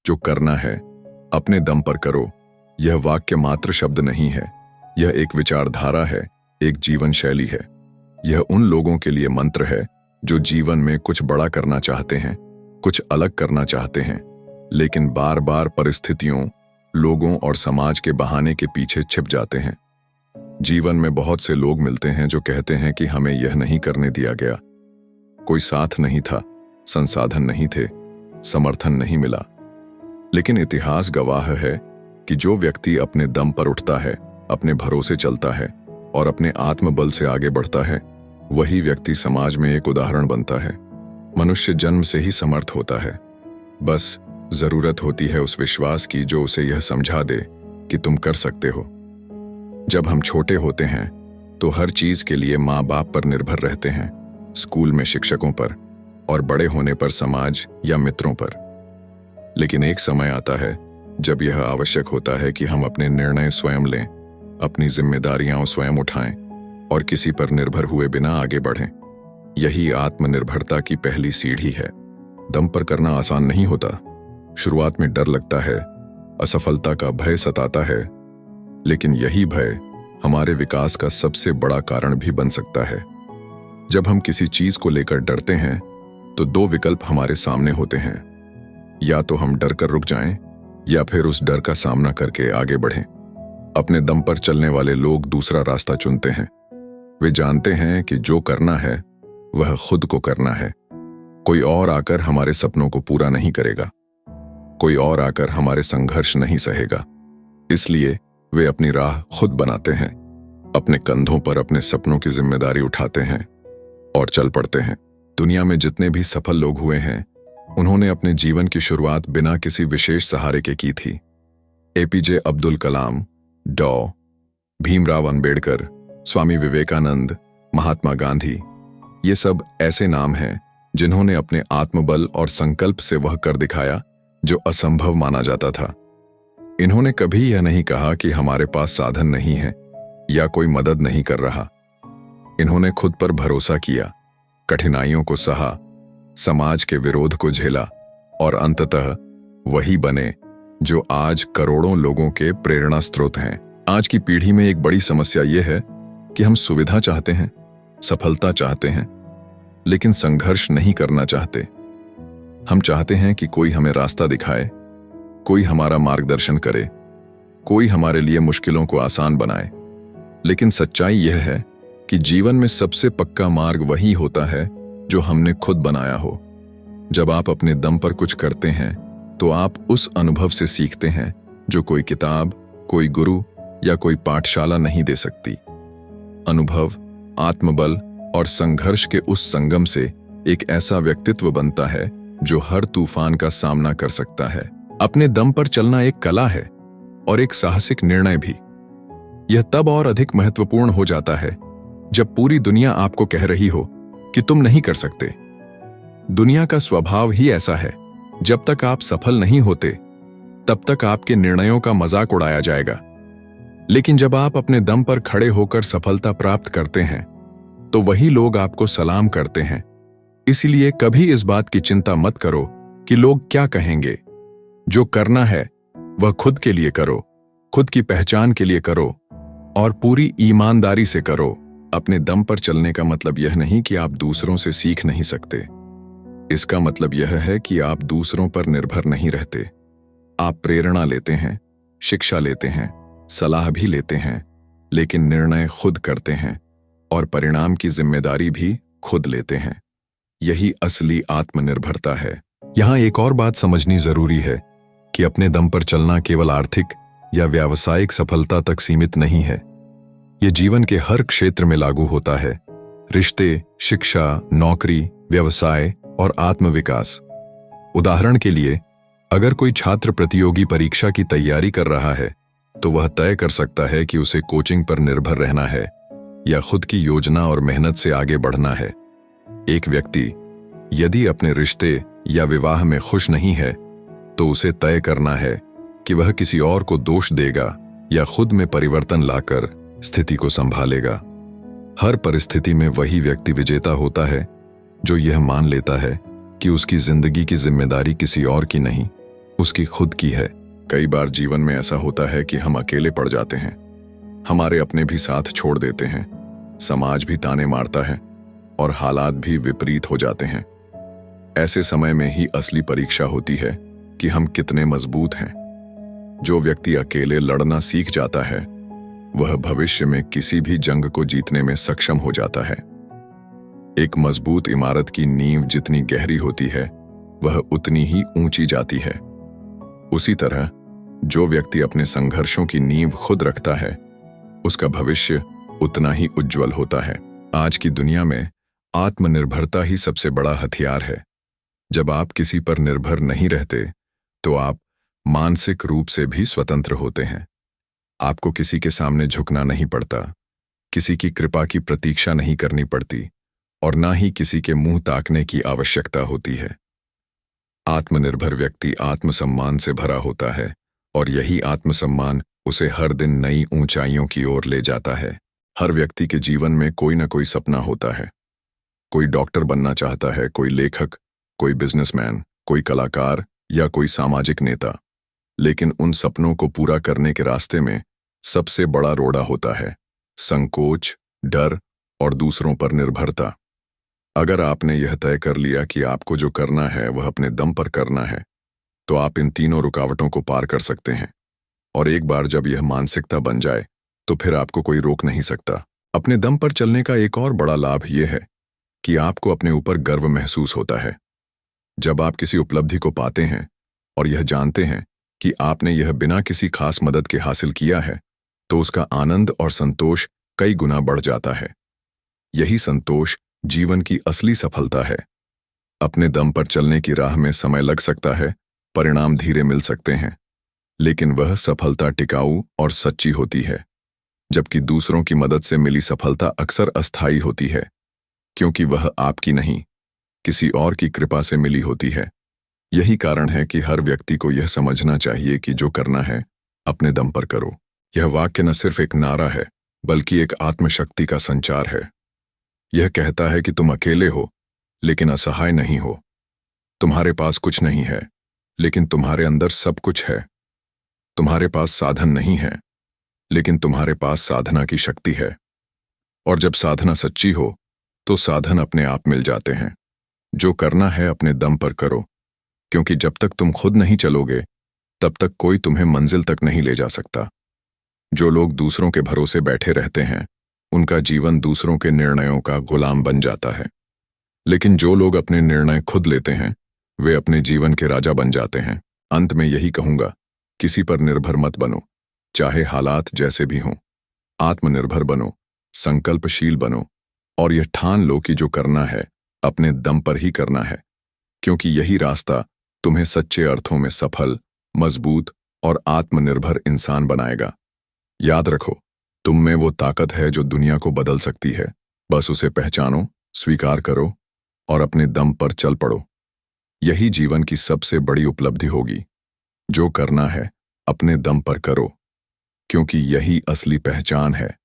जो करना है अपने दम पर करो, यह वाक्य मात्र शब्द नहीं है। यह एक विचारधारा है, एक जीवन शैली है। यह उन लोगों के लिए मंत्र है जो जीवन में कुछ बड़ा करना चाहते हैं, कुछ अलग करना चाहते हैं, लेकिन बार बार परिस्थितियों, लोगों और समाज के बहाने के पीछे छिप जाते हैं। जीवन में बहुत से लोग मिलते हैं जो कहते हैं कि हमें यह नहीं करने दिया गया, कोई साथ नहीं था, संसाधन नहीं थे, समर्थन नहीं मिला। लेकिन इतिहास गवाह है कि जो व्यक्ति अपने दम पर उठता है, अपने भरोसे चलता है और अपने आत्मबल से आगे बढ़ता है, वही व्यक्ति समाज में एक उदाहरण बनता है। मनुष्य जन्म से ही समर्थ होता है, बस जरूरत होती है उस विश्वास की जो उसे यह समझा दे कि तुम कर सकते हो। जब हम छोटे होते हैं तो हर चीज के लिए माँ बाप पर निर्भर रहते हैं, स्कूल में शिक्षकों पर और बड़े होने पर समाज या मित्रों पर। लेकिन एक समय आता है जब यह आवश्यक होता है कि हम अपने निर्णय स्वयं लें, अपनी जिम्मेदारियां स्वयं उठाएं और किसी पर निर्भर हुए बिना आगे बढ़ें। यही आत्मनिर्भरता की पहली सीढ़ी है। दम पर करना आसान नहीं होता। शुरुआत में डर लगता है, असफलता का भय सताता है, लेकिन यही भय हमारे विकास का सबसे बड़ा कारण भी बन सकता है। जब हम किसी चीज को लेकर डरते हैं तो दो विकल्प हमारे सामने होते हैं, या तो हम डर कर रुक जाएं या फिर उस डर का सामना करके आगे बढ़ें। अपने दम पर चलने वाले लोग दूसरा रास्ता चुनते हैं। वे जानते हैं कि जो करना है वह खुद को करना है। कोई और आकर हमारे सपनों को पूरा नहीं करेगा, कोई और आकर हमारे संघर्ष नहीं सहेगा। इसलिए वे अपनी राह खुद बनाते हैं, अपने कंधों पर अपने सपनों की जिम्मेदारी उठाते हैं और चल पड़ते हैं। दुनिया में जितने भी सफल लोग हुए हैं, उन्होंने अपने जीवन की शुरुआत बिना किसी विशेष सहारे के की थी। एपीजे अब्दुल कलाम, डॉ. भीमराव अंबेडकर, स्वामी विवेकानंद, महात्मा गांधी, ये सब ऐसे नाम हैं जिन्होंने अपने आत्मबल और संकल्प से वह कर दिखाया जो असंभव माना जाता था। इन्होंने कभी यह नहीं कहा कि हमारे पास साधन नहीं है या कोई मदद नहीं कर रहा। इन्होंने खुद पर भरोसा किया, कठिनाइयों को सहा, समाज के विरोध को झेला और अंततः वही बने जो आज करोड़ों लोगों के प्रेरणा स्रोत हैं। आज की पीढ़ी में एक बड़ी समस्या यह है कि हम सुविधा चाहते हैं, सफलता चाहते हैं, लेकिन संघर्ष नहीं करना चाहते। हम चाहते हैं कि कोई हमें रास्ता दिखाए, कोई हमारा मार्गदर्शन करे, कोई हमारे लिए मुश्किलों को आसान बनाए। लेकिन सच्चाई यह है कि जीवन में सबसे पक्का मार्ग वही होता है जो हमने खुद बनाया हो। जब आप अपने दम पर कुछ करते हैं तो आप उस अनुभव से सीखते हैं जो कोई किताब, कोई गुरु या कोई पाठशाला नहीं दे सकती। अनुभव, आत्मबल और संघर्ष के उस संगम से एक ऐसा व्यक्तित्व बनता है जो हर तूफान का सामना कर सकता है। अपने दम पर चलना एक कला है और एक साहसिक निर्णय भी। यह तब और अधिक महत्वपूर्ण हो जाता है जब पूरी दुनिया आपको कह रही हो कि तुम नहीं कर सकते। दुनिया का स्वभाव ही ऐसा है, जब तक आप सफल नहीं होते तब तक आपके निर्णयों का मजाक उड़ाया जाएगा। लेकिन जब आप अपने दम पर खड़े होकर सफलता प्राप्त करते हैं तो वही लोग आपको सलाम करते हैं। इसलिए कभी इस बात की चिंता मत करो कि लोग क्या कहेंगे। जो करना है वह खुद के लिए करो, खुद की पहचान के लिए करो और पूरी ईमानदारी से करो। अपने दम पर चलने का मतलब यह नहीं कि आप दूसरों से सीख नहीं सकते। इसका मतलब यह है कि आप दूसरों पर निर्भर नहीं रहते। आप प्रेरणा लेते हैं, शिक्षा लेते हैं, सलाह भी लेते हैं, लेकिन निर्णय खुद करते हैं और परिणाम की जिम्मेदारी भी खुद लेते हैं। यही असली आत्मनिर्भरता है। यहां एक और बात समझनी जरूरी है कि अपने दम पर चलना केवल आर्थिक या व्यावसायिक सफलता तक सीमित नहीं है। यह जीवन के हर क्षेत्र में लागू होता है। रिश्ते, शिक्षा, नौकरी, व्यवसाय और आत्मविकास। उदाहरण के लिए, अगर कोई छात्र प्रतियोगी परीक्षा की तैयारी कर रहा है तो वह तय कर सकता है कि उसे कोचिंग पर निर्भर रहना है या खुद की योजना और मेहनत से आगे बढ़ना है। एक व्यक्ति यदि अपने रिश्ते या विवाह में खुश नहीं है तो उसे तय करना है कि वह किसी और को दोष देगा या खुद में परिवर्तन लाकर स्थिति को संभालेगा। हर परिस्थिति में वही व्यक्ति विजेता होता है जो यह मान लेता है कि उसकी जिंदगी की जिम्मेदारी किसी और की नहीं, उसकी खुद की है। कई बार जीवन में ऐसा होता है कि हम अकेले पड़ जाते हैं, हमारे अपने भी साथ छोड़ देते हैं, समाज भी ताने मारता है और हालात भी विपरीत हो जाते हैं। ऐसे समय में ही असली परीक्षा होती है कि हम कितने मजबूत हैं। जो व्यक्ति अकेले लड़ना सीख जाता है वह भविष्य में किसी भी जंग को जीतने में सक्षम हो जाता है। एक मजबूत इमारत की नींव जितनी गहरी होती है वह उतनी ही ऊंची जाती है। उसी तरह जो व्यक्ति अपने संघर्षों की नींव खुद रखता है उसका भविष्य उतना ही उज्जवल होता है। आज की दुनिया में आत्मनिर्भरता ही सबसे बड़ा हथियार है। जब आप किसी पर निर्भर नहीं रहते तो आप मानसिक रूप से भी स्वतंत्र होते हैं। आपको किसी के सामने झुकना नहीं पड़ता, किसी की कृपा की प्रतीक्षा नहीं करनी पड़ती और ना ही किसी के मुंह ताकने की आवश्यकता होती है। आत्मनिर्भर व्यक्ति आत्मसम्मान से भरा होता है और यही आत्मसम्मान उसे हर दिन नई ऊंचाइयों की ओर ले जाता है। हर व्यक्ति के जीवन में कोई ना कोई सपना होता है। कोई डॉक्टर बनना चाहता है, कोई लेखक, कोई बिजनेसमैन, कोई कलाकार या कोई सामाजिक नेता। लेकिन उन सपनों को पूरा करने के रास्ते में सबसे बड़ा रोड़ा होता है संकोच, डर और दूसरों पर निर्भरता। अगर आपने यह तय कर लिया कि आपको जो करना है वह अपने दम पर करना है तो आप इन तीनों रुकावटों को पार कर सकते हैं। और एक बार जब यह मानसिकता बन जाए तो फिर आपको कोई रोक नहीं सकता। अपने दम पर चलने का एक और बड़ा लाभ यह है कि आपको अपने ऊपर गर्व महसूस होता है। जब आप किसी उपलब्धि को पाते हैं और यह जानते हैं कि आपने यह बिना किसी खास मदद के हासिल किया है तो उसका आनंद और संतोष कई गुना बढ़ जाता है। यही संतोष जीवन की असली सफलता है। अपने दम पर चलने की राह में समय लग सकता है, परिणाम धीरे मिल सकते हैं, लेकिन वह सफलता टिकाऊ और सच्ची होती है। जबकि दूसरों की मदद से मिली सफलता अक्सर अस्थायी होती है, क्योंकि वह आपकी नहीं, किसी और की कृपा से मिली होती है। यही कारण है कि हर व्यक्ति को यह समझना चाहिए कि जो करना है अपने दम पर करो। यह वाक्य न सिर्फ एक नारा है बल्कि एक आत्मशक्ति का संचार है। यह कहता है कि तुम अकेले हो लेकिन असहाय नहीं हो। तुम्हारे पास कुछ नहीं है लेकिन तुम्हारे अंदर सब कुछ है। तुम्हारे पास साधन नहीं है लेकिन तुम्हारे पास साधना की शक्ति है। और जब साधना सच्ची हो तो साधन अपने आप मिल जाते हैं। जो करना है अपने दम पर करो, क्योंकि जब तक तुम खुद नहीं चलोगे तब तक कोई तुम्हें मंजिल तक नहीं ले जा सकता। जो लोग दूसरों के भरोसे बैठे रहते हैं उनका जीवन दूसरों के निर्णयों का गुलाम बन जाता है। लेकिन जो लोग अपने निर्णय खुद लेते हैं वे अपने जीवन के राजा बन जाते हैं। अंत में यही कहूंगा, किसी पर निर्भर मत बनो, चाहे हालात जैसे भी हों। आत्मनिर्भर बनो, संकल्पशील बनो और यह ठान लो कि जो करना है अपने दम पर ही करना है, क्योंकि यही रास्ता तुम्हें सच्चे अर्थों में सफल, मजबूत और आत्मनिर्भर इंसान बनाएगा। याद रखो, तुम में वो ताकत है जो दुनिया को बदल सकती है। बस उसे पहचानो, स्वीकार करो और अपने दम पर चल पड़ो। यही जीवन की सबसे बड़ी उपलब्धि होगी। जो करना है अपने दम पर करो, क्योंकि यही असली पहचान है।